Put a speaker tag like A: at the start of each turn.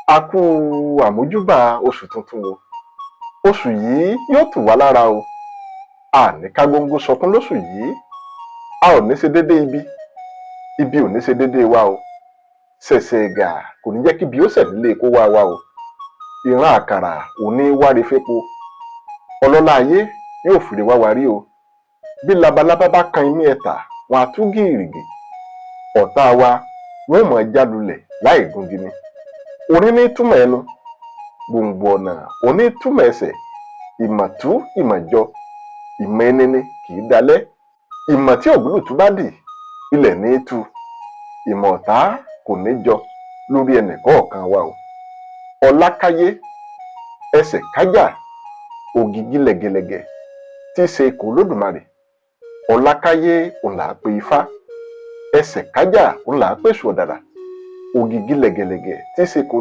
A: A kú àmójúbà oṣù tuntun o. Oṣù yìí yóò tù wá lára o. A ní ká góńgó sọkún lóṣù yìí. A ò ní ṣe déédéé ibi. Ibi ò ní ṣe déédéé wa o. Ṣẹ̀ṣẹ̀ ẹ̀gà kò ní jẹ́ kí ibi ó ṣẹ̀ nílé kó wá wa o. Ìran àkàrà ò ní wáre fépo. Ọlọ́lá ayé yóò fìrè wá wa rí o. Bí labalábá bá kan imí ẹ̀tà, wọn á tú gìrìgì. Ọ̀tá wa wọ́n mọ̀ jálulẹ̀ láì gungi ni. Orí ní túmọ̀ ẹnu, gbòǹgbò ọ̀nà òní túmọ̀ ẹsẹ̀, ìmọ̀tú ìmọ̀jọ, ìmọ̀ ẹni ni kì í dalẹ̀. Ìmọ̀ tí ògúlùtú bá dì, ilẹ̀ ní í tu. Ìmọ̀ ọ̀tá kò ní jọ lórí ẹnì kọ̀ọ̀kan wa o. Ọlákáyé, ẹsẹ̀ kájà, ògìgí lẹ̀gẹ̀lẹ̀gẹ̀ tí í ṣe ikọ̀ Olódùmarè. Ọlákáyé òun là á pe Ifá. Ẹsẹ̀ kájà òun là á pèsè ọ̀dàrà. Ògìgí lẹ̀gẹ̀lẹ̀gẹ̀ tí í ṣe ikọ̀